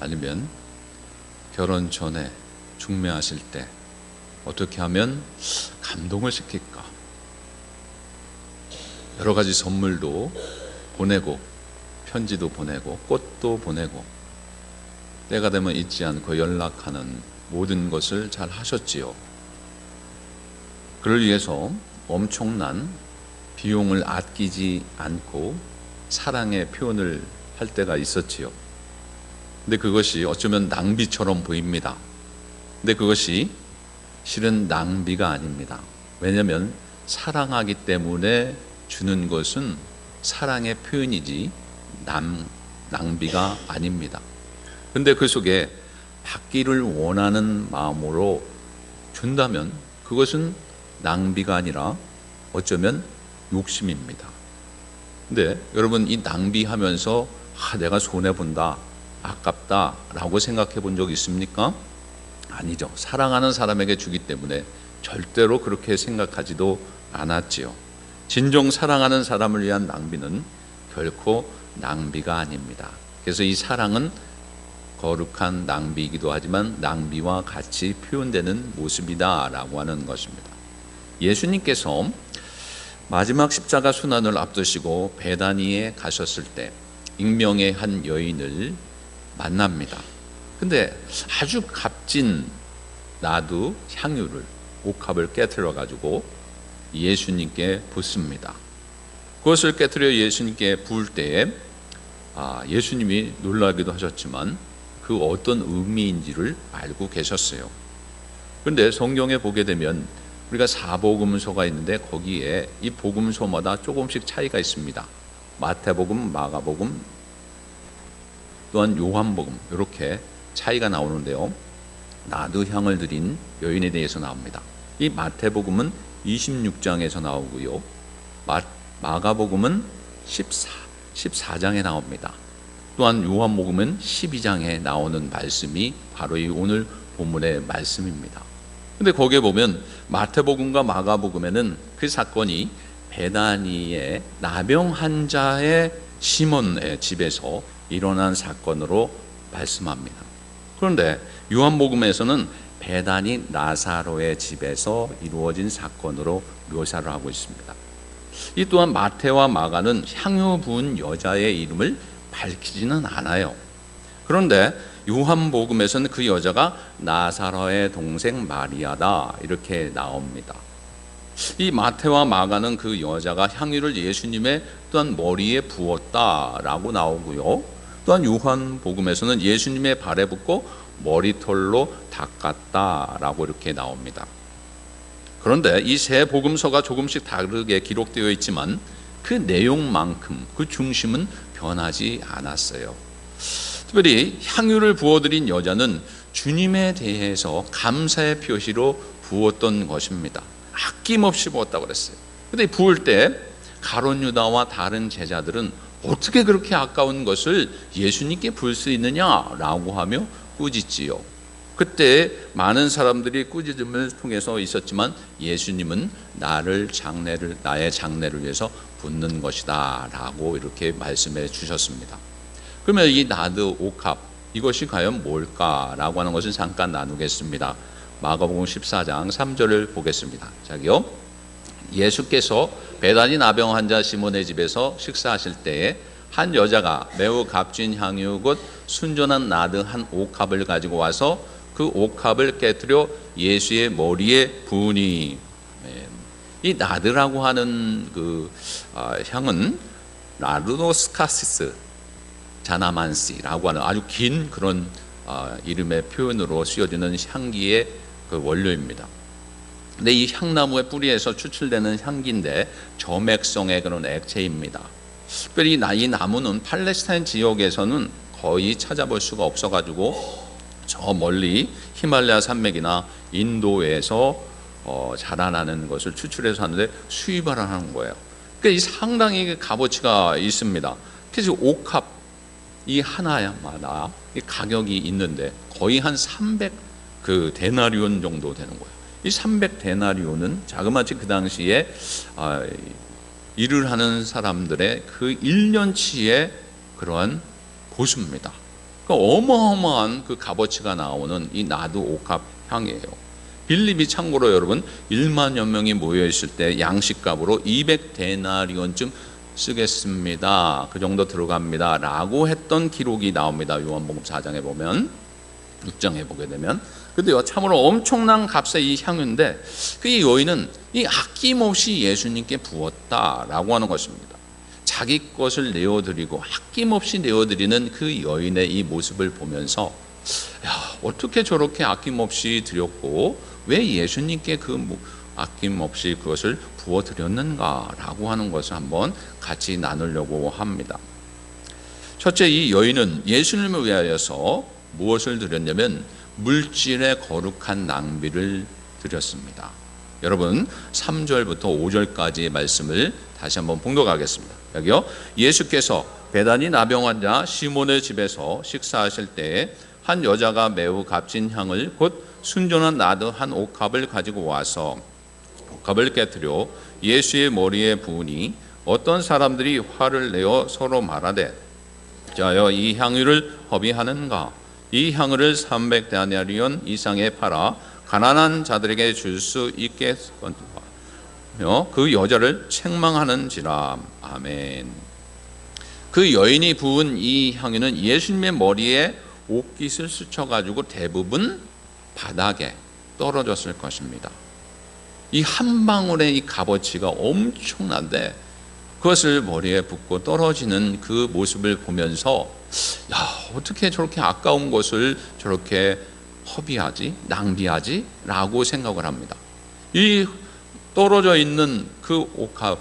아니면 결혼 전에 중매하실 때 어떻게 하면 감동을 시킬까? 여러 가지 선물도 보내고 편지도 보내고 꽃도 보내고 때가 되면 잊지 않고 연락하는 모든 것을 잘 하셨지요. 그를 위해서 엄청난 비용을 아끼지 않고 사랑의 표현을 할 때가 있었지요. 근데 그것이 어쩌면 낭비처럼 보입니다. 근데 그것이 실은 낭비가 아닙니다. 왜냐하면 사랑하기 때문에 주는 것은 사랑의 표현이지 낭비가 아닙니다. 근데 그 속에 받기를 원하는 마음으로 준다면 그것은 낭비가 아니라 어쩌면 욕심입니다. 근데 여러분, 이 낭비하면서 내가 손해본다, 아깝다 라고 생각해 본 적 있습니까? 아니죠. 사랑하는 사람에게 주기 때문에 절대로 그렇게 생각하지도 않았지요. 진정 사랑하는 사람을 위한 낭비는 결코 낭비가 아닙니다. 그래서 이 사랑은 거룩한 낭비이기도 하지만 낭비와 같이 표현되는 모습이다 라고 하는 것입니다. 예수님께서 마지막 십자가 순환을 앞두시고 베다니에 가셨을 때 익명의 한 여인을 만납니다. 근데 아주 값진 나두 향유를, 옥합을 깨트려 가지고 예수님께 붓습니다. 그것을 깨트려 예수님께 부을 때에 예수님이 놀라기도 하셨지만 그 어떤 의미인지를 알고 계셨어요. 그런데 성경에 보게 되면 우리가 사복음서가 있는데 거기에 이 복음서마다 조금씩 차이가 있습니다. 마태복음, 마가복음, 또한 요한복음 이렇게 차이가 나오는데요. 나두향을 드린 여인에 대해서 나옵니다. 이 마태복음은 26장에서 나오고요. 마가복음은 14장에 나옵니다. 또한 요한복음은 12장에 나오는 말씀이 바로 이 오늘 본문의 말씀입니다. 근데 거기에 보면 마태복음과 마가복음에는 그 사건이 베다니의 나병 환자의 시몬의 집에서 일어난 사건으로 말씀합니다. 그런데 요한복음에서는 베다니 나사로의 집에서 이루어진 사건으로 묘사를 하고 있습니다. 이 또한 마태와 마가는 향유 부은 여자의 이름을 밝히지는 않아요. 그런데 요한복음에서는 그 여자가 나사로의 동생 마리아다 이렇게 나옵니다. 이 마태와 마가는 그 여자가 향유를 예수님의 또한 머리에 부었다라고 나오고요. 또한 요한복음에서는 예수님의 발에 붓고 머리털로 닦았다라고 이렇게 나옵니다. 그런데 이 세 복음서가 조금씩 다르게 기록되어 있지만 그 내용만큼 그 중심은 변하지 않았어요. 특별히 향유를 부어드린 여자는 주님에 대해서 감사의 표시로 부었던 것입니다. 아낌없이 부었다고 그랬어요. 그런데 부을 때 가룟 유다와 다른 제자들은 어떻게 그렇게 아까운 것을 예수님께 부을 수 있느냐라고 하며 꾸짖지요. 그때 많은 사람들이 꾸짖음을 통해서 있었지만 예수님은 나의 장래를 위해서 붓는 것이다 라고 이렇게 말씀해 주셨습니다. 그러면 이 나드 옥합 이것이 과연 뭘까라고 하는 것을 잠깐 나누겠습니다. 마가복음 14장 3절을 보겠습니다. 자기요. 예수께서 베다니 나병 환자 시몬의 집에서 식사하실 때에 한 여자가 매우 값진 향유 곧 순전한 나드 한 옥합을 가지고 와서 그 옥합을 깨뜨려 예수의 머리에 부으니, 이 나드라고 하는 그 향은 라르노스카시스 자나만시라고 하는 아주 긴 그런 이름의 표현으로 쓰여지는 향기의 그 원료입니다. 근데 이 향나무의 뿌리에서 추출되는 향기인데 점액성의 그런 액체입니다. 특별히 이 나무는 팔레스타인 지역에서는 거의 찾아볼 수가 없어가지고 저 멀리 히말라야 산맥이나 인도에서 자라나는 것을 추출해서 하는데 수입을 하는 거예요. 그러니까 이 상당히 값어치가 있습니다. 그래서 옥합 이 하나마다 가격이 있는데 거의 한 300 그 데나리온 정도 되는 거예요. 이 300 데나리온은 자그마치 그 당시에 일을 하는 사람들의 그 1년치의 그러한 보수입니다. 그 어마어마한 그 값어치가 나오는 이 나드 옥합 향이에요. 빌립이 참고로 여러분 1만여 명이 모여 있을 때 양식값으로 200데나리온쯤 쓰겠습니다. 그 정도 들어갑니다. 라고 했던 기록이 나옵니다. 요한복음 4장에 보면, 6장에 보게 되면. 근데요, 참으로 엄청난 값의 이 향유인데 그 여인은 이 아낌없이 예수님께 부었다라고 하는 것입니다. 자기 것을 내어드리고 아낌없이 내어드리는 그 여인의 이 모습을 보면서 야, 어떻게 저렇게 아낌없이 드렸고 왜 예수님께 아낌없이 그것을 부어드렸는가라고 하는 것을 한번 같이 나누려고 합니다. 첫째, 이 여인은 예수님을 위하여서 무엇을 드렸냐면 물질의 거룩한 낭비를 드렸습니다. 여러분 3절부터 5절까지의 말씀을 다시 한번 봉독하겠습니다. 여기요. 예수께서 베다니 나병 환자 시몬의 집에서 식사하실 때에 한 여자가 매우 값진 향을 곧 순전한 나드 한 옥합을 가지고 와서 옥합을 깨뜨려 예수의 머리에 부으니 어떤 사람들이 화를 내어 서로 말하되 자여 이 향유를 허비하는가? 이 향유를 300데나리온 이상에 팔아 가난한 자들에게 줄 수 있겠거니와 그 여자를 책망하는지라. 아멘. 그 여인이 부은 이 향유는 예수님의 머리에 옥깃을 스쳐가지고 대부분 바닥에 떨어졌을 것입니다. 이 한 방울의 이 값어치가 엄청난데 그것을 머리에 붓고 떨어지는 그 모습을 보면서 야, 어떻게 저렇게 아까운 것을 저렇게 허비하지, 낭비하지? 라고 생각을 합니다. 이 떨어져 있는 그 옥합,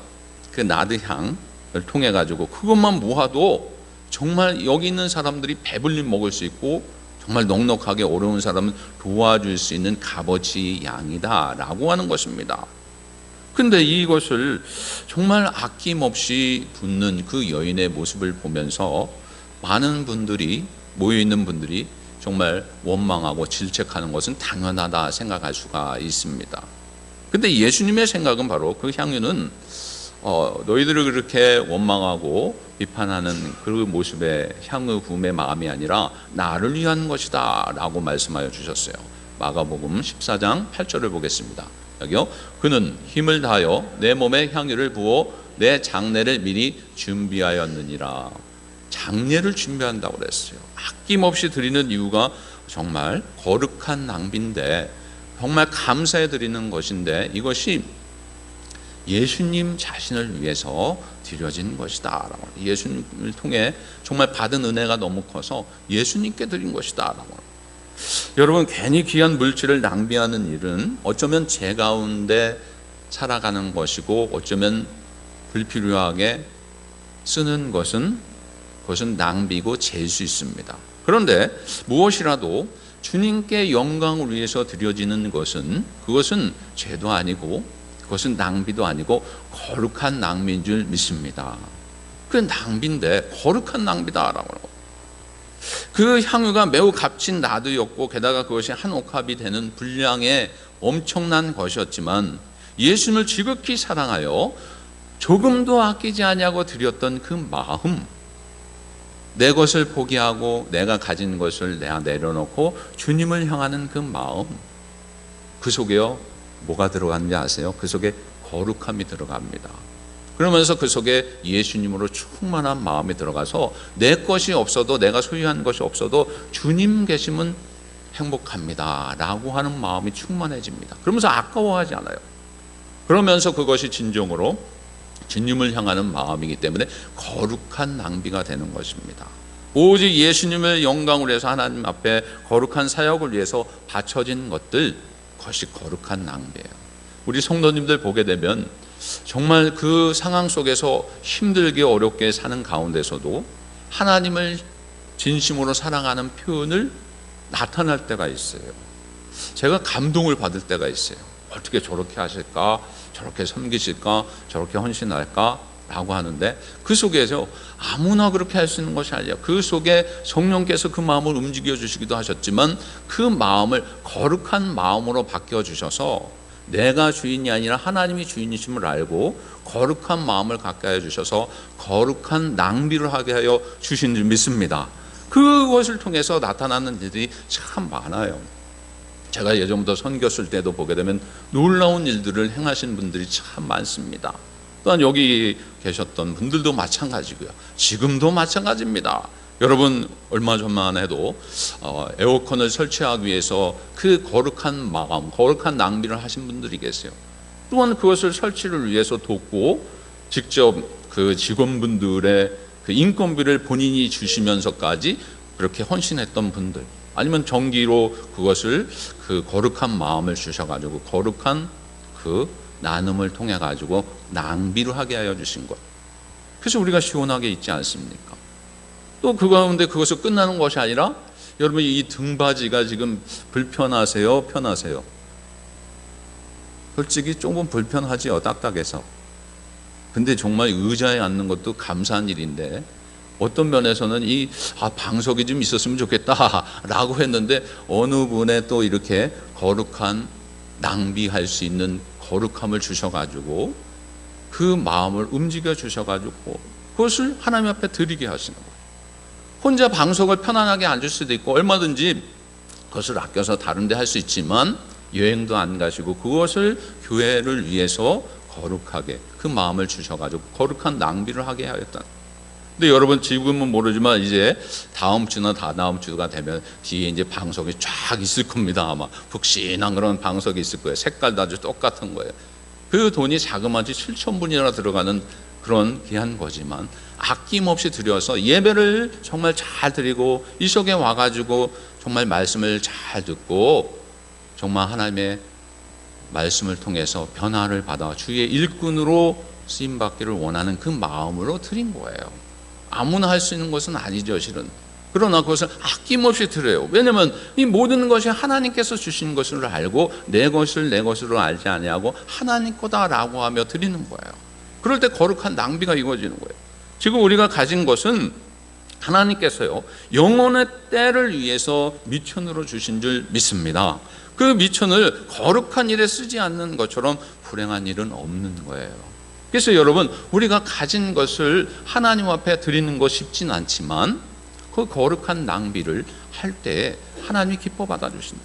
그 나드 향을 통해 가지고 그것만 모아도 정말 여기 있는 사람들이 배불리 먹을 수 있고 정말 넉넉하게 어려운 사람을 도와줄 수 있는 값어치 양이다 라고 하는 것입니다. 근데 이것을 정말 아낌없이 붓는 그 여인의 모습을 보면서 많은 분들이, 모여있는 분들이 정말 원망하고 질책하는 것은 당연하다 생각할 수가 있습니다. 근데 예수님의 생각은 바로 그 향유는 너희들을 그렇게 원망하고 비판하는 그 모습의 향유 부음의 마음이 아니라 나를 위한 것이다 라고 말씀하여 주셨어요. 마가복음 14장 8절을 보겠습니다. 여기요. 그는 힘을 다하여 내 몸에 향유를 부어 내 장례를 미리 준비하였느니라. 장례를 준비한다고 그랬어요. 아낌없이 드리는 이유가 정말 거룩한 낭비인데 정말 감사해 드리는 것인데 이것이 예수님 자신을 위해서 드려진 것이다. 예수님을 통해 정말 받은 은혜가 너무 커서 예수님께 드린 것이다. 여러분 괜히 귀한 물질을 낭비하는 일은 어쩌면 제 가운데 살아가는 것이고 어쩌면 불필요하게 쓰는 것은 그것은 낭비고 죄일 수 있습니다. 그런데 무엇이라도 주님께 영광을 위해서 드려지는 것은 그것은 죄도 아니고 그것은 낭비도 아니고 거룩한 낭비인 줄 믿습니다. 그 낭비인데 거룩한 낭비다라고. 그 향유가 매우 값진 나드였고 게다가 그것이 한 옥합이 되는 분량의 엄청난 것이었지만 예수님을 지극히 사랑하여 조금도 아끼지 아니하고 드렸던 그 마음, 내 것을 포기하고 내가 가진 것을 내가 내려놓고 주님을 향하는 그 마음, 그 속에요 뭐가 들어가는지 아세요? 그 속에 거룩함이 들어갑니다. 그러면서 그 속에 예수님으로 충만한 마음이 들어가서 내 것이 없어도 내가 소유한 것이 없어도 주님 계시면 행복합니다 라고 하는 마음이 충만해집니다. 그러면서 아까워하지 않아요. 그러면서 그것이 진정으로 주님을 향하는 마음이기 때문에 거룩한 낭비가 되는 것입니다. 오직 예수님을 영광을 위해서 하나님 앞에 거룩한 사역을 위해서 바쳐진 것들, 그것이 거룩한 낭비예요. 우리 성도님들 보게 되면 정말 그 상황 속에서 힘들게 어렵게 사는 가운데서도 하나님을 진심으로 사랑하는 표현을 나타날 때가 있어요. 제가 감동을 받을 때가 있어요. 어떻게 저렇게 하실까? 저렇게 섬기실까? 저렇게 헌신할까? 라고 하는데 그 속에서 아무나 그렇게 할 수 있는 것이 아니에요. 그 속에 성령께서 그 마음을 움직여 주시기도 하셨지만 그 마음을 거룩한 마음으로 바뀌어 주셔서 내가 주인이 아니라 하나님이 주인이심을 알고 거룩한 마음을 갖게 하여 주셔서 거룩한 낭비를 하게 하여 주신 줄 믿습니다. 그것을 통해서 나타나는 일들이 참 많아요. 제가 예전부터 선교 쓸 때도 보게 되면 놀라운 일들을 행하신 분들이 참 많습니다. 또한 여기 계셨던 분들도 마찬가지고요. 지금도 마찬가지입니다. 여러분 얼마 전만 해도 에어컨을 설치하기 위해서 그 거룩한 마음, 거룩한 낭비를 하신 분들이 계세요. 또한 그것을 설치를 위해서 돕고 직접 그 직원분들의 그 인건비를 본인이 주시면서까지 그렇게 헌신했던 분들, 아니면 전기로 그것을 그 거룩한 마음을 주셔가지고 거룩한 그 나눔을 통해 가지고 낭비를 하게 하여 주신 것. 그래서 우리가 시원하게 있지 않습니까? 또 그 가운데 그것을 끝나는 것이 아니라 여러분 이 등받이가 지금 불편하세요? 편하세요? 솔직히 조금 불편하지요, 딱딱해서. 근데 정말 의자에 앉는 것도 감사한 일인데 어떤 면에서는 방석이 좀 있었으면 좋겠다라고 했는데 어느 분에 또 이렇게 거룩한 낭비할 수 있는 거룩함을 주셔가지고 그 마음을 움직여 주셔가지고 그것을 하나님 앞에 드리게 하시는 거예요. 혼자 방석을 편안하게 앉을 수도 있고 얼마든지 그것을 아껴서 다른 데 할 수 있지만 여행도 안 가시고 그것을 교회를 위해서 거룩하게 그 마음을 주셔가지고 거룩한 낭비를 하게 하였다. 근데 여러분 지금은 모르지만 이제 다음 주나 다다음 주가 되면 뒤에 이제 방석이 쫙 있을 겁니다. 아마 푹신한 그런 방석이 있을 거예요. 색깔도 아주 똑같은 거예요. 그 돈이 자그마치 7,000분이나 들어가는 그런 귀한 거지만 아낌없이 드려서 예배를 정말 잘 드리고 이 속에 와가지고 정말 말씀을 잘 듣고 정말 하나님의 말씀을 통해서 변화를 받아 주의 일꾼으로 쓰임받기를 원하는 그 마음으로 드린 거예요. 아무나 할 수 있는 것은 아니죠, 실은. 그러나 그것을 아낌없이 드려요. 왜냐하면 이 모든 것이 하나님께서 주신 것을 알고 내 것을 내 것으로 알지 아니하고 하나님 거다라고 하며 드리는 거예요. 그럴 때 거룩한 낭비가 이루어지는 거예요. 지금 우리가 가진 것은 하나님께서요 영혼의 때를 위해서 미천으로 주신 줄 믿습니다. 그 미천을 거룩한 일에 쓰지 않는 것처럼 불행한 일은 없는 거예요. 그래서 여러분 우리가 가진 것을 하나님 앞에 드리는 것 쉽진 않지만 그 거룩한 낭비를 할 때 하나님이 기뻐 받아주신다.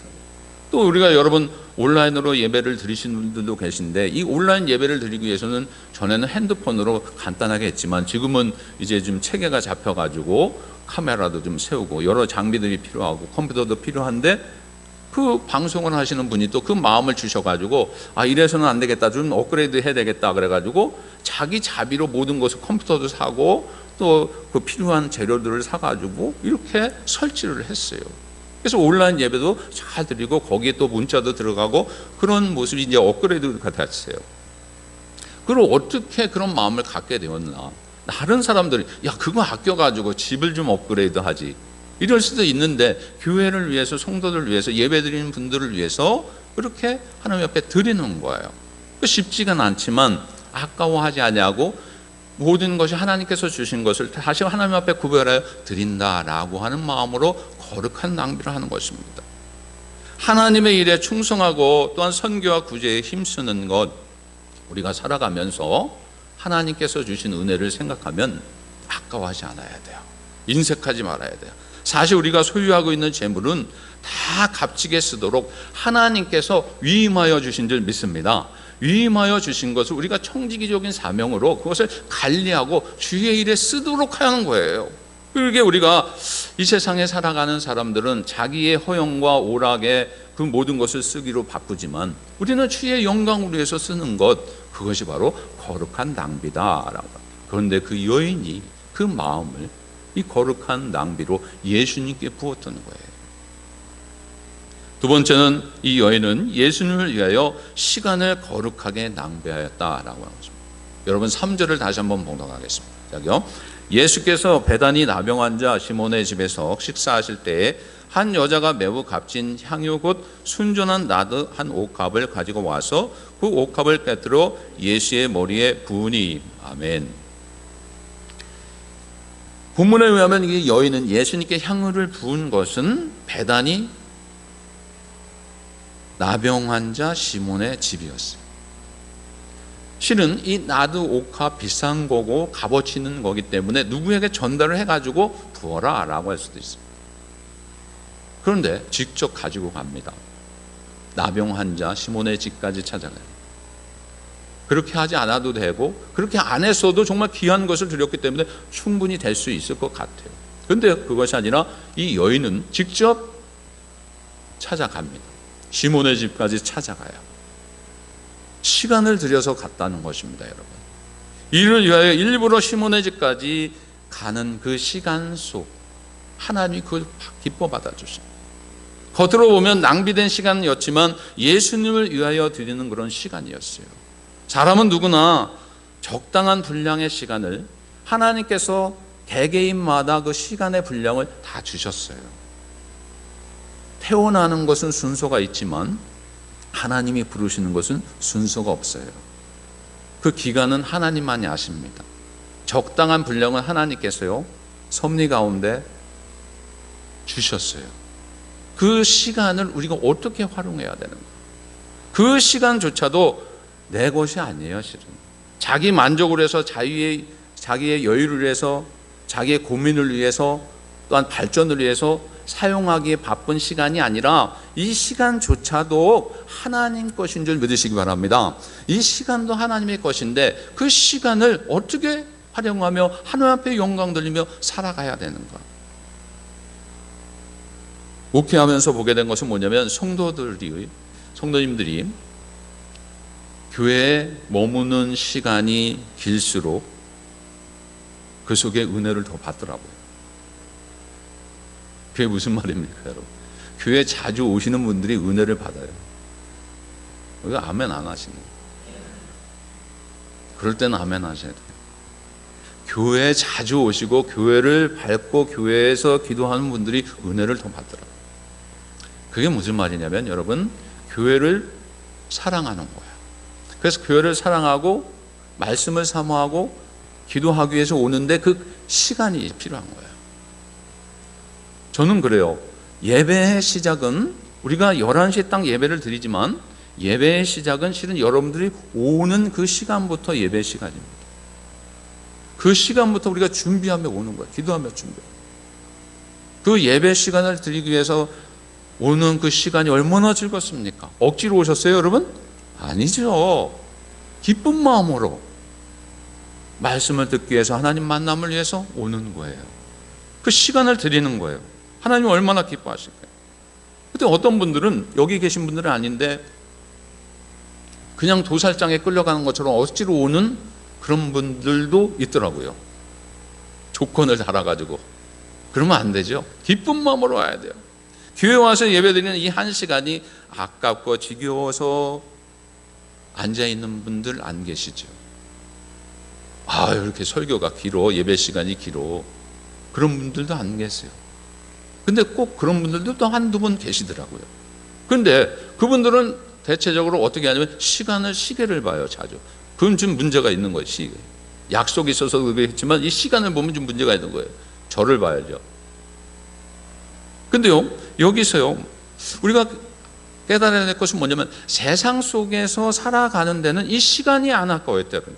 또 우리가 여러분 온라인으로 예배를 드리시는 분들도 계신데 이 온라인 예배를 드리기 위해서는 전에는 핸드폰으로 간단하게 했지만 지금은 이제 좀 체계가 잡혀가지고 카메라도 좀 세우고 여러 장비들이 필요하고 컴퓨터도 필요한데 그 방송을 하시는 분이 또 그 마음을 주셔가지고 이래서는 안 되겠다, 좀 업그레이드 해야 되겠다 그래가지고 자기 자비로 모든 것을 컴퓨터도 사고 또 그 필요한 재료들을 사가지고 이렇게 설치를 했어요. 그래서 온라인 예배도 잘 드리고 거기에 또 문자도 들어가고 그런 모습이 이제 업그레이드가 됐어요. 그리고 어떻게 그런 마음을 갖게 되었나? 다른 사람들이 그거 아껴가지고 집을 좀 업그레이드 하지 이럴 수도 있는데 교회를 위해서 성도들을 위해서 예배드리는 분들을 위해서 그렇게 하나님 앞에 드리는 거예요. 쉽지가 않지만 아까워하지 아니하고 모든 것이 하나님께서 주신 것을 다시 하나님 앞에 구별하여 드린다라고 하는 마음으로 거룩한 낭비를 하는 것입니다. 하나님의 일에 충성하고 또한 선교와 구제에 힘쓰는 것, 우리가 살아가면서 하나님께서 주신 은혜를 생각하면 아까워하지 않아야 돼요. 인색하지 말아야 돼요. 사실 우리가 소유하고 있는 재물은 다 값지게 쓰도록 하나님께서 위임하여 주신 줄 믿습니다. 위임하여 주신 것을 우리가 청지기적인 사명으로 그것을 관리하고 주의 일에 쓰도록 하는 거예요. 그게 우리가 이 세상에 살아가는 사람들은 자기의 허영과 오락에 그 모든 것을 쓰기로 바쁘지만 우리는 주의 영광을 위해서 쓰는 것, 그것이 바로 거룩한 낭비다라고. 그런데 그 여인이 그 마음을 이 거룩한 낭비로 예수님께 부었던 거예요. 두 번째는 이 여인은 예수님을 위하여 시간을 거룩하게 낭비하였다라고 하는 것입니다. 여러분 3절을 다시 한번 봉독하겠습니다. 여기요. 예수께서 베다니 나병 환자 시몬의 집에서 식사하실 때에 한 여자가 매우 값진 향유 곧 순전한 나드 한 옥합을 가지고 와서 그 옥합을 깨뜨려 예수의 머리에 부으니. 아멘. 본문에 의하면 이 여인은 예수님께 향유를 부은 것은 베다니 나병 환자 시몬의 집이었어요. 실은 이 나드 옥합 비싼 거고 값어치 있는 거기 때문에 누구에게 전달을 해가지고 부어라 라고 할 수도 있습니다. 그런데 직접 가지고 갑니다. 나병 환자 시몬의 집까지 찾아가요. 그렇게 하지 않아도 되고 그렇게 안 했어도 정말 귀한 것을 드렸기 때문에 충분히 될 수 있을 것 같아요. 그런데 그것이 아니라 이 여인은 직접 찾아갑니다. 시몬의 집까지 찾아가요. 시간을 들여서 갔다는 것입니다, 여러분. 이를 위하여 일부러 시몬의 집까지 가는 그 시간 속 하나님이 그걸 기뻐 받아주십니다. 겉으로 보면 낭비된 시간이었지만 예수님을 위하여 드리는 그런 시간이었어요. 사람은 누구나 적당한 분량의 시간을 하나님께서 개개인마다 그 시간의 분량을 다 주셨어요. 태어나는 것은 순서가 있지만 하나님이 부르시는 것은 순서가 없어요. 그 기간은 하나님만이 아십니다. 적당한 분량은 하나님께서요 섭리 가운데 주셨어요. 그 시간을 우리가 어떻게 활용해야 되는가? 그 시간조차도 내 것이 아니에요, 실은. 자기 만족을 해서 자기의 여유를 위해서, 자기의 고민을 위해서, 또한 발전을 위해서 사용하기에 바쁜 시간이 아니라 이 시간조차도 하나님 것인 줄 믿으시기 바랍니다. 이 시간도 하나님의 것인데 그 시간을 어떻게 활용하며 하나님 앞에 영광 돌리며 살아가야 되는가? 목회하면서 보게 된 것은 뭐냐면 성도님들이 교회에 머무는 시간이 길수록 그 속에 은혜를 더 받더라고요. 그게 무슨 말입니까, 여러분? 교회 자주 오시는 분들이 은혜를 받아요. 왜 아멘 안 하시는 거예요? 그럴 때는 아멘 하셔야 돼요. 교회에 자주 오시고 교회를 밟고 교회에서 기도하는 분들이 은혜를 더 받더라고요. 그게 무슨 말이냐면 여러분, 교회를 사랑하는 거예요. 그래서 교회를 사랑하고 말씀을 사모하고 기도하기 위해서 오는데 그 시간이 필요한 거예요. 저는 그래요. 예배의 시작은 우리가 11시에 딱 예배를 드리지만 예배의 시작은 실은 여러분들이 오는 그 시간부터 예배 시간입니다. 그 시간부터 우리가 준비하며 오는 거예요. 기도하며 준비하며. 그 예배 시간을 드리기 위해서 오는 그 시간이 얼마나 즐겁습니까? 억지로 오셨어요, 여러분? 아니죠. 기쁜 마음으로 말씀을 듣기 위해서 하나님 만남을 위해서 오는 거예요. 그 시간을 드리는 거예요. 하나님이 얼마나 기뻐하실까요? 근데 어떤 분들은 여기 계신 분들은 아닌데 그냥 도살장에 끌려가는 것처럼 억지로 오는 그런 분들도 있더라고요. 조건을 달아가지고. 그러면 안 되죠. 기쁜 마음으로 와야 돼요. 교회 와서 예배드리는 이 한 시간이 아깝고 지겨워서 앉아있는 분들 안 계시죠. 이렇게 설교가 길어, 예배 시간이 길어. 그런 분들도 안 계세요. 근데 꼭 그런 분들도 또 한두 분 계시더라고요. 그런데 그분들은 대체적으로 어떻게 하냐면 시계를 봐요, 자주. 그건 좀 문제가 있는 거예요, 시계. 약속이 있어서 그렇겠지만 이 시간을 보면 좀 문제가 있는 거예요. 저를 봐야죠. 근데요, 여기서요, 우리가 깨달아야 될 것은 뭐냐면 세상 속에서 살아가는 데는 이 시간이 안 아까워요, 때로는.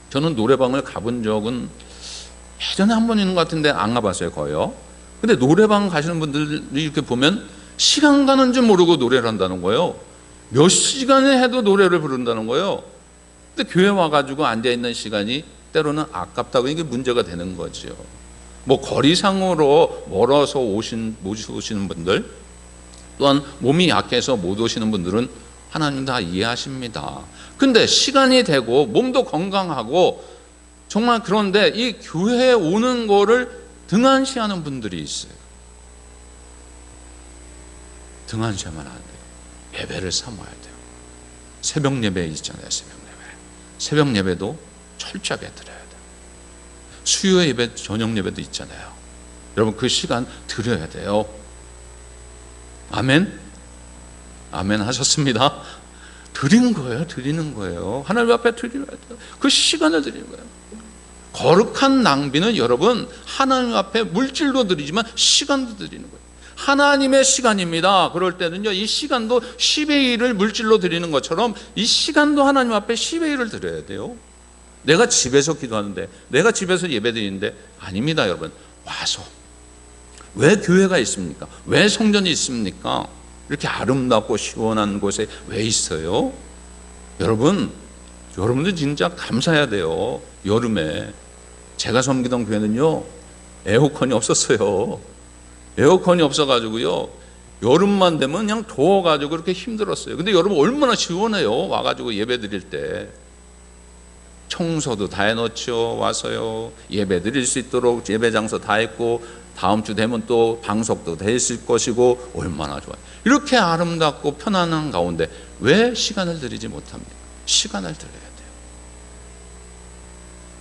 저는 노래방을 가본 적은 예전에 한 번 있는 것 같은데 안 가봤어요, 거의요. 근데 노래방 가시는 분들이 이렇게 보면 시간 가는 줄 모르고 노래를 한다는 거예요. 몇 시간을 해도 노래를 부른다는 거예요. 근데 교회 와가지고 앉아있는 시간이 때로는 아깝다고 이게 문제가 되는 거죠. 뭐 거리상으로 멀어서 못 오시는 분들, 또한 몸이 약해서 못 오시는 분들은 하나님 다 이해하십니다. 근데 시간이 되고 몸도 건강하고 정말 그런데 이 교회에 오는 거를 등한시하는 분들이 있어요. 등한시하면 안 돼요. 예배를 사모해야 돼요. 새벽 예배 있잖아요. 새벽 예배도 철저하게 드려야 돼요. 수요 예배, 저녁 예배도 있잖아요. 여러분 그 시간 드려야 돼요. 아멘? 아멘 하셨습니다. 드리는 거예요. 하나님 앞에 드려야 돼요. 그 시간을 드리는 거예요. 거룩한 낭비는 여러분 하나님 앞에 물질도 드리지만 시간도 드리는 거예요. 하나님의 시간입니다. 그럴 때는요, 이 시간도 10의 1을 물질로 드리는 것처럼 이 시간도 하나님 앞에 10의 1을 드려야 돼요. 내가 집에서 기도하는데, 내가 집에서 예배 드리는데 아닙니다, 여러분. 와서. 왜 교회가 있습니까? 왜 성전이 있습니까? 이렇게 아름답고 시원한 곳에 왜 있어요? 여러분들 진짜 감사해야 돼요. 여름에 제가 섬기던 교회는요, 에어컨이 없었어요. 에어컨이 없어가지고요, 여름만 되면 그냥 더워가지고 그렇게 힘들었어요. 근데 여러분 얼마나 시원해요. 와가지고 예배 드릴 때. 청소도 다 해놓죠. 와서요, 예배 드릴 수 있도록 예배 장소 다 했고, 다음 주 되면 또 방석도 돼 있을 것이고, 얼마나 좋아요. 이렇게 아름답고 편안한 가운데 왜 시간을 드리지 못합니까? 시간을 드려야 돼요.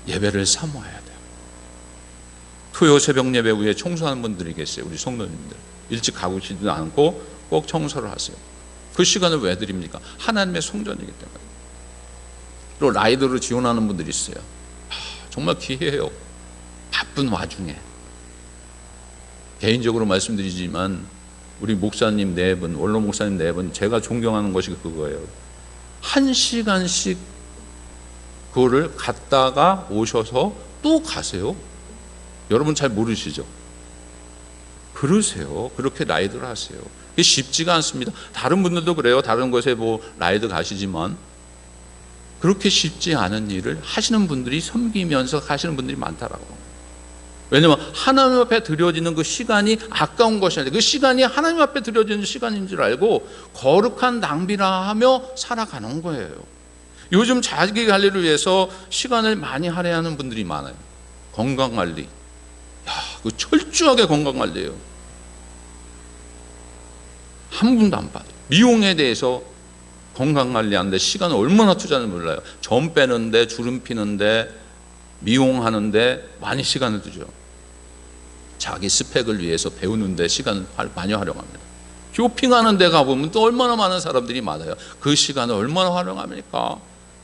예배를 사모해야 돼요. 토요 새벽 예배 후에 청소하는 분들이 계세요. 우리 성도님들 일찍 가고 싶지도 않고 꼭 청소를 하세요. 그 시간을 왜 드립니까? 하나님의 성전이기 때문에. 또 라이더로 지원하는 분들이 있어요. 정말 귀해요. 바쁜 와중에. 개인적으로 말씀드리지만 우리 목사님 4분, 원로 목사님 4분, 제가 존경하는 것이 그거예요. 1시간씩 그거를 갔다가 오셔서 또 가세요. 여러분 잘 모르시죠? 그러세요. 그렇게 라이드를 하세요. 그게 쉽지가 않습니다. 다른 분들도 그래요. 다른 곳에 뭐 라이드 가시지만 그렇게 쉽지 않은 일을 하시는 분들이, 섬기면서 가시는 분들이 많다라고. 왜냐하면 하나님 앞에 드려지는 그 시간이 아까운 것이 아니라 그 시간이 하나님 앞에 드려지는 시간인 줄 알고 거룩한 낭비라 하며 살아가는 거예요. 요즘 자기 관리를 위해서 시간을 많이 할애하는 분들이 많아요. 건강관리, 그 철저하게 건강관리예요. 한 분도 안 빠져요. 미용에 대해서 건강관리하는데 시간을 얼마나 투자하는지 몰라요. 점 빼는데, 주름 피는데, 미용하는데 많이 시간을 두죠. 자기 스펙을 위해서 배우는데 시간을 많이 활용합니다. 쇼핑하는 데 가보면 또 얼마나 많은 사람들이 많아요. 그 시간을 얼마나 활용합니까?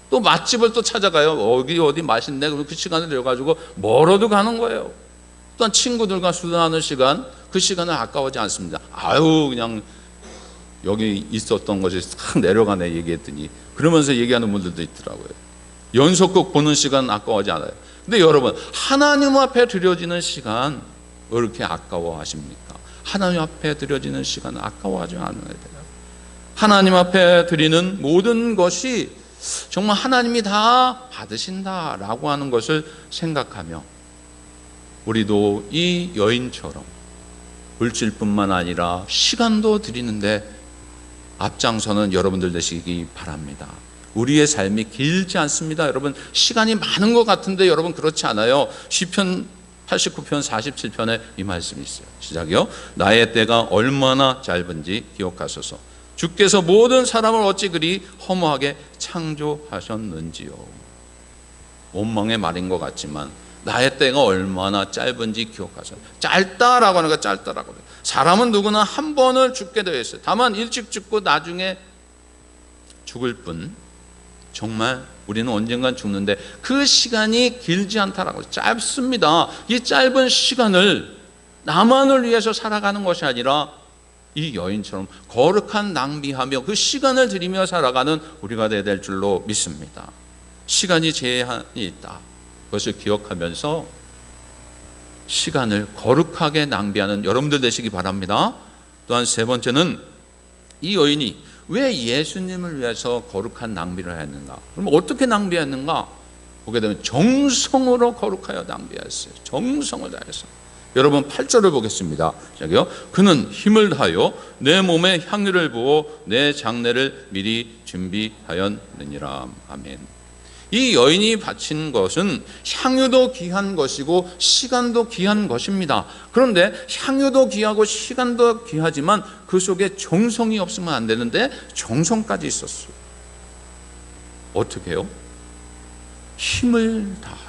또 맛집을 또 찾아가요. 어디 맛있네. 그럼 그 시간을 내가지고 멀어도 가는 거예요. 또한 친구들과 수다하는 시간, 그 시간은 아까워하지 않습니다. 그냥 여기 있었던 것이 싹 내려가네 얘기했더니, 그러면서 얘기하는 분들도 있더라고요. 연속극 보는 시간 아까워하지 않아요. 근데 여러분, 하나님 앞에 드려지는 시간 왜 이렇게 아까워하십니까? 하나님 앞에 드려지는 시간은 아까워하지 않아야 돼요. 하나님 앞에 드리는 모든 것이 정말 하나님이 다 받으신다라고 하는 것을 생각하며 우리도 이 여인처럼 물질뿐만 아니라 시간도 드리는데 앞장서는 여러분들 되시기 바랍니다. 우리의 삶이 길지 않습니다. 여러분, 시간이 많은 것 같은데 여러분 그렇지 않아요. 시편 89편 47편에 이 말씀이 있어요. 시작이요. 나의 때가 얼마나 짧은지 기억하소서. 주께서 모든 사람을 어찌 그리 허무하게 창조하셨는지요. 원망의 말인 것 같지만 나의 때가 얼마나 짧은지 기억하소서. 짧다라고 하는 거, 짧다라고 해요. 사람은 누구나 한 번을 죽게 되어 있어요. 다만 일찍 죽고 나중에 죽을 뿐, 정말 우리는 언젠간 죽는데 그 시간이 길지 않다라고, 짧습니다. 이 짧은 시간을 나만을 위해서 살아가는 것이 아니라 이 여인처럼 거룩한 낭비하며 그 시간을 들이며 살아가는 우리가 되어야 될 줄로 믿습니다. 시간이 제한이 있다. 그것을 기억하면서 시간을 거룩하게 낭비하는 여러분들 되시기 바랍니다. 또한 세 번째는 이 여인이 왜 예수님을 위해서 거룩한 낭비를 했는가? 그럼 어떻게 낭비했는가? 보게 되면 정성으로 거룩하여 낭비했어요. 정성을 다해서. 여러분 8절을 보겠습니다. 시작이요. 그는 힘을 다하여 내 몸에 향유를 부어 내 장례를 미리 준비하였느니라. 아멘. 이 여인이 바친 것은 향유도 귀한 것이고 시간도 귀한 것입니다. 그런데 향유도 귀하고 시간도 귀하지만 그 속에 정성이 없으면 안 되는데 정성까지 있었어요. 어떻게 해요? 힘을 다하여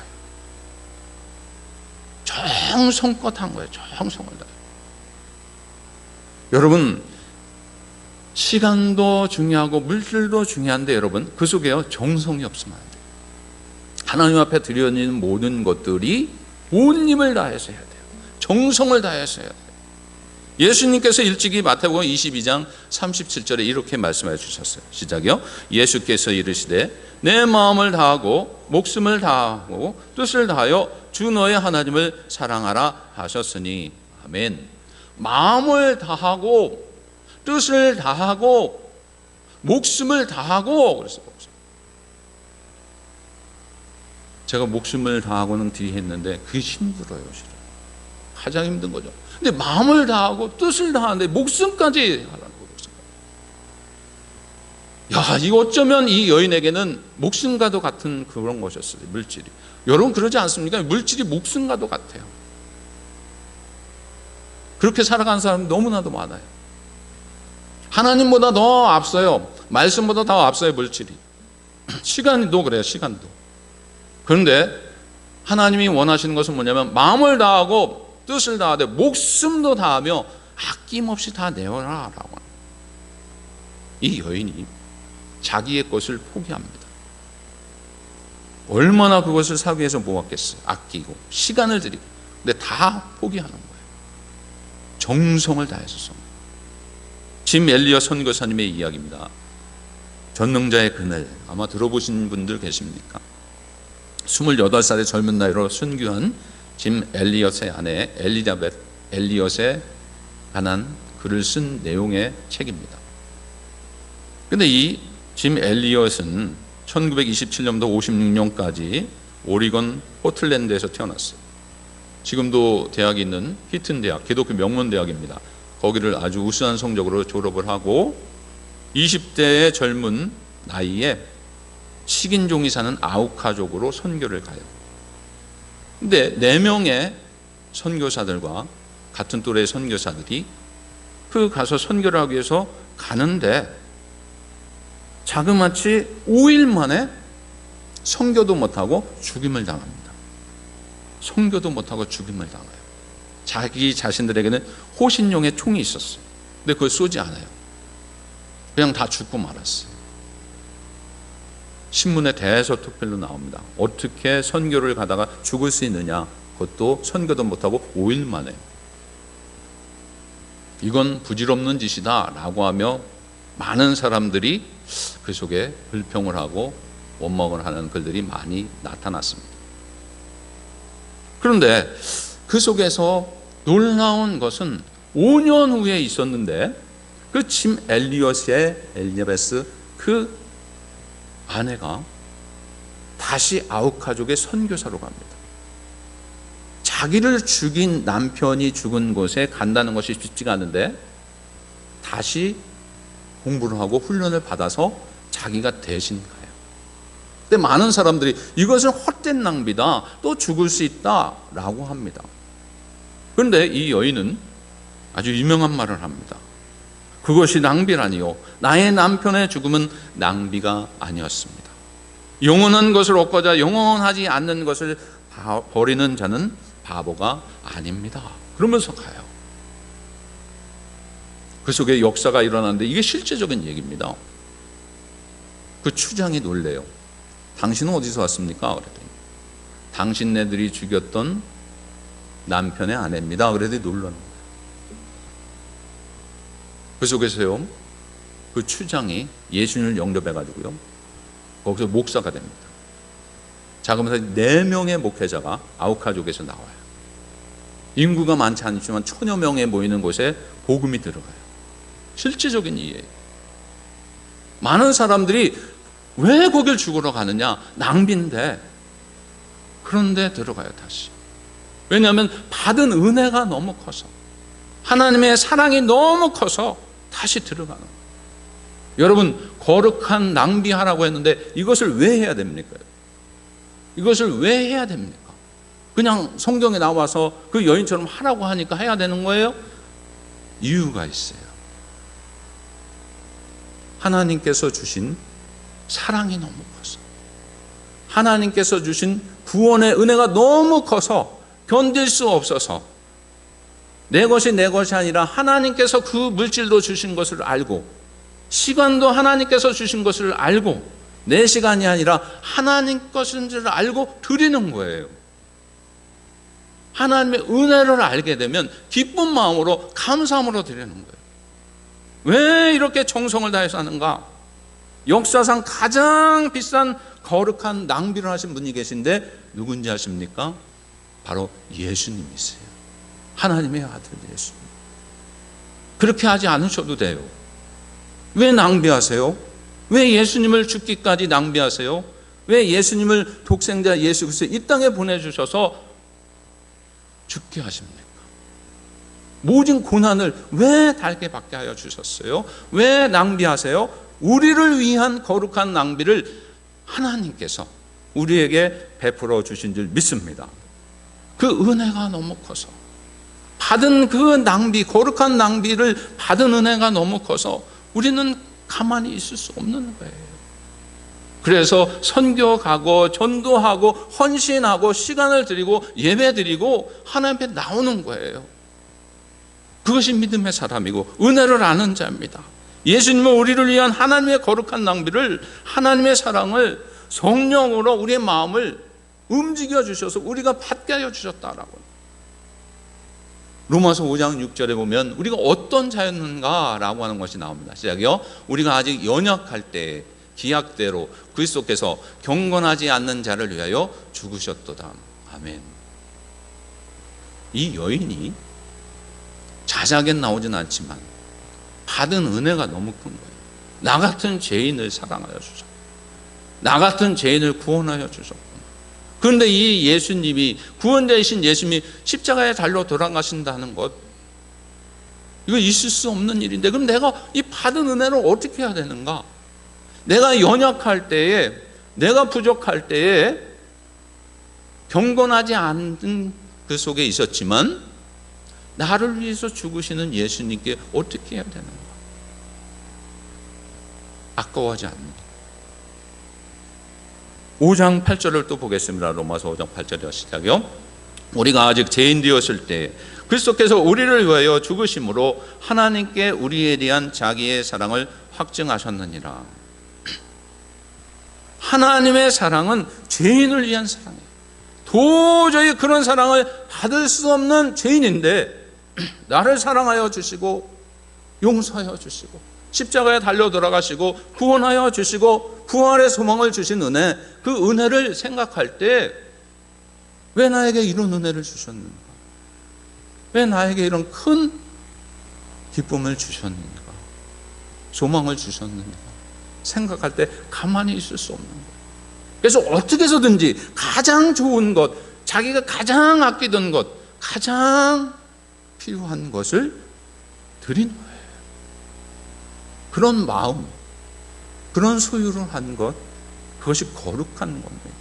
정성껏 한 거예요. 정성을 다해요. 여러분, 시간도 중요하고 물질도 중요한데 여러분, 그 속에요 정성이 없으면 안 돼요. 하나님 앞에 드려지는 모든 것들이 온 힘을 다해서 해야 돼요. 정성을 다해서 해야 돼요. 예수님께서 일찍이 마태복음 22장 37절에 이렇게 말씀해 주셨어요. 시작이요. 예수께서 이르시되 내 마음을 다하고 목숨을 다하고 뜻을 다하여 주 너의 하나님을 사랑하라 하셨으니 아멘. 마음을 다하고 뜻을 다하고 목숨을 다하고 그랬어요. 제가 목숨을 다하고는 뒤에 했는데 그게 힘들어요. 실은. 가장 힘든 거죠. 근데 마음을 다하고 뜻을 다하는데 목숨까지 하라는 거죠. 야, 이거 어쩌면 이 여인에게는 목숨과도 같은 그런 것이었어요. 물질이. 여러분 그러지 않습니까? 물질이 목숨과도 같아요. 그렇게 살아가는 사람 너무나도 많아요. 하나님보다 더 앞서요. 말씀보다 더 앞서요. 물질이. 시간도 그래요. 시간도. 그런데 하나님이 원하시는 것은 뭐냐면 마음을 다하고 뜻을 다하되 목숨도 다하며 아낌없이 다 내어라 라고. 이 여인이 자기의 것을 포기합니다. 얼마나 그것을 사기 위해서 모았겠어요. 아끼고 시간을 들이고. 근데 다 포기하는 거예요. 정성을 다해서. 짐 엘리엇 선교사님의 이야기입니다. 전능자의 그늘, 아마 들어보신 분들 계십니까? 28살의 젊은 나이로 순교한 짐 엘리엇의 아내 엘리자벳 엘리엇에 관한 글을 쓴 내용의 책입니다. 그런데 이 짐 엘리엇은 1927년부터 56년까지 오리건 포틀랜드에서 태어났어요. 지금도 대학이 있는 히튼 대학, 기독교 명문 대학입니다. 거기를 아주 우수한 성적으로 졸업을 하고 20대의 젊은 나이에 식인종이 사는 아우카족으로 선교를 가요. 근데 4명의 선교사들과 같은 또래의 선교사들이 그 가서 선교를 하기 위해서 가는데 자그마치 5일 만에 선교도 못하고 죽임을 당합니다. 선교도 못하고 죽임을 당해요. 자기 자신들에게는 호신용의 총이 있었어요. 근데 그걸 쏘지 않아요. 그냥 다 죽고 말았어요. 신문에 대서특필로 나옵니다. 어떻게 선교를 가다가 죽을 수 있느냐. 그것도 선교도 못하고 5일 만에. 이건 부질없는 짓이다 라고 하며 많은 사람들이 그 속에 불평을 하고 원망을 하는 글들이 많이 나타났습니다. 그런데 그 속에서 놀라운 것은 5년 후에 있었는데 그 짐 엘리엇의 엘리자베스 그 아내가 다시 아우카족의 선교사로 갑니다. 자기를 죽인 남편이 죽은 곳에 간다는 것이 쉽지가 않은데 다시 공부를 하고 훈련을 받아서 자기가 대신 가요. 근데 많은 사람들이 이것은 헛된 낭비다. 또 죽을 수 있다라고 합니다. 그런데 이 여인은 아주 유명한 말을 합니다. 그것이 낭비라니요. 나의 남편의 죽음은 낭비가 아니었습니다. 영원한 것을 얻고자 영원하지 않는 것을 버리는 자는 바보가 아닙니다. 그러면서 가요. 그 속에 역사가 일어나는데 이게 실제적인 얘기입니다. 그 추장이 놀래요. 당신은 어디서 왔습니까? 그랬더니 당신네들이 죽였던 남편의 아내입니다. 그랬더니 놀라는 거예요. 그 속에서요, 그 추장이 예수님을 영접해가지고요, 거기서 목사가 됩니다. 자, 그러면서 4명의 목회자가 아우카족에서 나와요. 인구가 많지 않지만 1000여 명에 모이는 곳에 복음이 들어가요. 실제적인 이해예요. 많은 사람들이 왜 거길 죽으러 가느냐? 낭비인데. 그런데 들어가요, 다시. 왜냐하면 받은 은혜가 너무 커서, 하나님의 사랑이 너무 커서 다시 들어가는 거예요. 여러분, 거룩한 낭비하라고 했는데 이것을 왜 해야 됩니까? 이것을 왜 해야 됩니까? 그냥 성경에 나와서 그 여인처럼 하라고 하니까 해야 되는 거예요? 이유가 있어요. 하나님께서 주신 사랑이 너무 커서, 하나님께서 주신 구원의 은혜가 너무 커서 견딜 수 없어서, 내 것이 내 것이 아니라 하나님께서 그 물질도 주신 것을 알고, 시간도 하나님께서 주신 것을 알고, 내 시간이 아니라 하나님 것인 줄 알고 드리는 거예요. 하나님의 은혜를 알게 되면 기쁜 마음으로 감사함으로 드리는 거예요. 왜 이렇게 정성을 다해서 하는가? 역사상 가장 비싼 거룩한 낭비를 하신 분이 계신데 누군지 아십니까? 바로 예수님이세요. 하나님의 아들 예수님. 그렇게 하지 않으셔도 돼요. 왜 낭비하세요? 왜 예수님을 죽기까지 낭비하세요? 왜 예수님을 독생자 예수 그리스도 이 땅에 보내주셔서 죽게 하십니까? 모든 고난을 왜 달게 받게 하여 주셨어요? 왜 낭비하세요? 우리를 위한 거룩한 낭비를 하나님께서 우리에게 베풀어 주신 줄 믿습니다. 그 은혜가 너무 커서, 받은 그 낭비, 거룩한 낭비를 받은 은혜가 너무 커서 우리는 가만히 있을 수 없는 거예요. 그래서 선교가고 전도하고 헌신하고 시간을 드리고 예배 드리고 하나님 앞에 나오는 거예요. 그것이 믿음의 사람이고 은혜를 아는 자입니다. 예수님은 우리를 위한 하나님의 거룩한 낭비를, 하나님의 사랑을 성령으로 우리의 마음을 움직여 주셔서 우리가 받게 하여 주셨다라고. 로마서 5장 6절에 보면 우리가 어떤 자였는가라고 하는 것이 나옵니다. 시작이요. 우리가 아직 연약할 때 기약대로 그리스도께서 경건하지 않는 자를 위하여 죽으셨도다. 아멘. 이 여인이 자작에 나오진 않지만 받은 은혜가 너무 큰 거예요. 나 같은 죄인을 사랑하여 주셨고, 나 같은 죄인을 구원하여 주셨고, 그런데 이 예수님이, 구원자이신 예수님이 십자가에 달려 돌아가신다는 것, 이거 있을 수 없는 일인데, 그럼 내가 이 받은 은혜를 어떻게 해야 되는가? 내가 연약할 때에, 내가 부족할 때에 경건하지 않은 그 속에 있었지만 나를 위해서 죽으시는 예수님께 어떻게 해야 되는가? 아까워하지 않는다. 5장 8절을 또 보겠습니다. 로마서 5장 8절의 시작이요. 우리가 아직 죄인 되었을 때 그리스도께서 우리를 위하여 죽으심으로 하나님께 우리에 대한 자기의 사랑을 확증하셨느니라. 하나님의 사랑은 죄인을 위한 사랑이에요. 도저히 그런 사랑을 받을 수 없는 죄인인데 나를 사랑하여 주시고 용서하여 주시고 십자가에 달려 돌아가시고 구원하여 주시고 부활의 소망을 주신 은혜, 그 은혜를 생각할 때 왜 나에게 이런 은혜를 주셨는가? 왜 나에게 이런 큰 기쁨을 주셨는가? 소망을 주셨는가? 생각할 때 가만히 있을 수 없는 거예요. 그래서 어떻게 해서든지 가장 좋은 것, 자기가 가장 아끼던 것, 가장 필요한 것을 드린 거예요. 그런 마음, 그런 소유를 한 것, 그것이 거룩한 겁니다.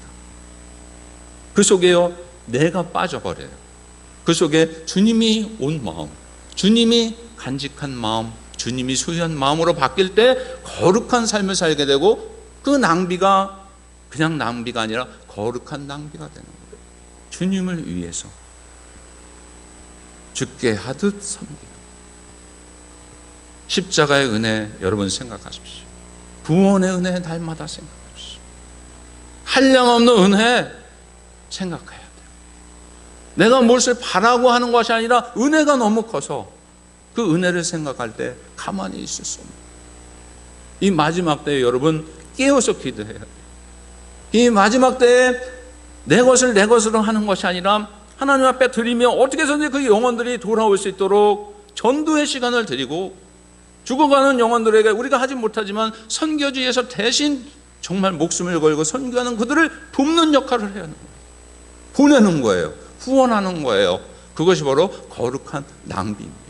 그 속에요, 내가 빠져버려요. 그 속에 주님이 온 마음, 주님이 간직한 마음, 주님이 소유한 마음으로 바뀔 때 거룩한 삶을 살게 되고, 그 낭비가 그냥 낭비가 아니라 거룩한 낭비가 되는 거예요. 주님을 위해서 죽게 하듯 섬기는 십자가의 은혜, 여러분 생각하십시오. 구원의 은혜 날마다 생각하십시오. 한량없는 은혜 생각해야 돼요. 내가 무엇을 바라고 하는 것이 아니라 은혜가 너무 커서 그 은혜를 생각할 때 가만히 있을 수 없는, 이 마지막 때에 여러분 깨어서 기도해야 돼요. 이 마지막 때에 내 것을 내 것으로 하는 것이 아니라 하나님 앞에 드리며 어떻게 해서든지 그 영혼들이 돌아올 수 있도록 전도의 시간을 드리고, 죽어가는 영혼들에게 우리가 하지 못하지만 선교지에서 대신 정말 목숨을 걸고 선교하는 그들을 돕는 역할을 해야 하는 거예요. 보내는 거예요. 후원하는 거예요. 그것이 바로 거룩한 낭비입니다.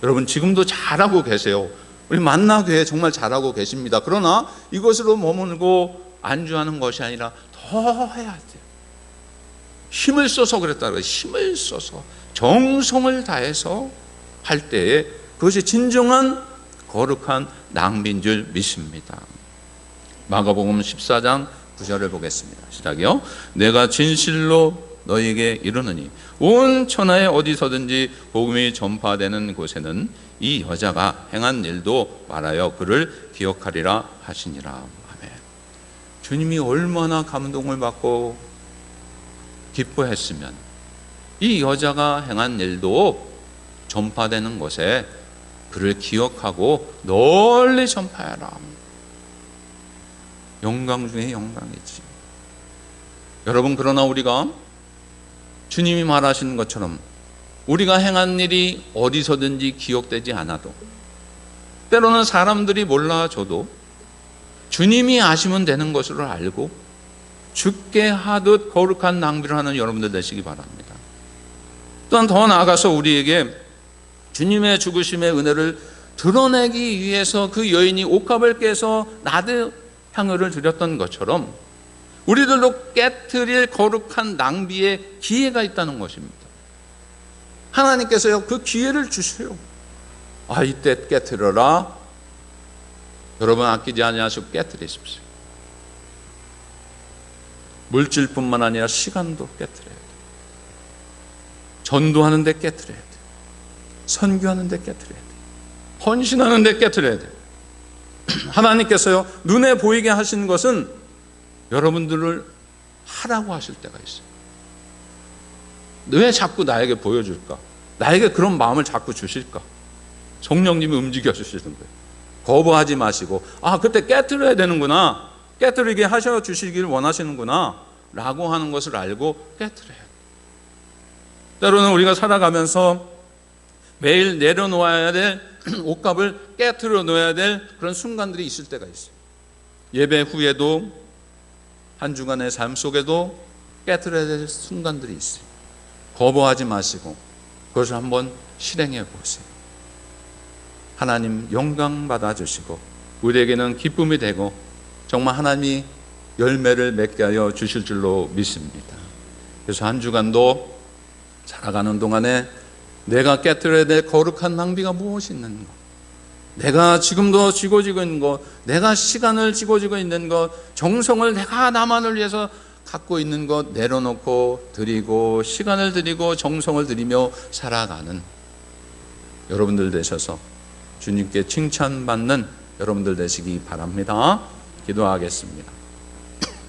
여러분 지금도 잘하고 계세요. 우리 만나교회 정말 잘하고 계십니다. 그러나 이것으로 머물고 안주하는 것이 아니라 더 해야 돼요. 힘을 써서 그랬다고요. 힘을 써서 정성을 다해서 할 때에 그것이 진정한 거룩한 낭비인 줄 믿습니다. 마가복음 14장 9절을 보겠습니다. 시작이요. 내가 진실로 너희에게 이르노니 온 천하에 어디서든지 복음이 전파되는 곳에는 이 여자가 행한 일도 말하여 그를 기억하리라 하시니라. 아멘. 주님이 얼마나 감동을 받고 기뻐했으면 이 여자가 행한 일도 전파되는 것에 그를 기억하고 널리 전파해라. 영광 중에 영광이지. 여러분, 그러나 우리가 주님이 말하시는 것처럼 우리가 행한 일이 어디서든지 기억되지 않아도, 때로는 사람들이 몰라줘도 주님이 아시면 되는 것으로 알고 죽게 하듯 거룩한 낭비를 하는 여러분들 되시기 바랍니다. 또한 더 나아가서 우리에게 주님의 죽으심의 은혜를 드러내기 위해서 그 여인이 옥합을 깨서 나드 향유를 드렸던 것처럼 우리들도 깨트릴 거룩한 낭비의 기회가 있다는 것입니다. 하나님께서요, 그 기회를 주세요. 이때 깨트려라. 여러분, 아끼지 아니하시고 깨트리십시오. 물질뿐만 아니라 시간도 깨트려야 돼요. 전도하는 데 깨트려야 돼요. 선교하는 데 깨트려야 돼요. 헌신하는 데 깨트려야 돼요. 하나님께서요, 눈에 보이게 하시는 것은 여러분들을 하라고 하실 때가 있어요. 왜 자꾸 나에게 보여줄까? 나에게 그런 마음을 자꾸 주실까? 성령님이 움직여 주시는 거예요. 거부하지 마시고, 그때 깨트려야 되는구나, 깨트리게 하셔 주시기를 원하시는구나 라고 하는 것을 알고 깨트려야 돼요. 때로는 우리가 살아가면서 매일 내려놓아야 될 옥합을 깨트려 놓아야 될 그런 순간들이 있을 때가 있어요. 예배 후에도, 한 주간의 삶 속에도 깨트려야 될 순간들이 있어요. 거부하지 마시고 그것을 한번 실행해 보세요. 하나님 영광 받아주시고 우리에게는 기쁨이 되고 정말 하나님이 열매를 맺게 하여 주실 줄로 믿습니다. 그래서 한 주간도 살아가는 동안에 내가 깨트려야 될 거룩한 낭비가 무엇이 있는가, 내가 지금도 쥐고지고 있는 것, 내가 시간을 쥐고지고 있는 것, 정성을 내가 나만을 위해서 갖고 있는 것 내려놓고 드리고 시간을 드리고 정성을 드리며 살아가는 여러분들 되셔서 주님께 칭찬받는 여러분들 되시기 바랍니다. 기도하겠습니다.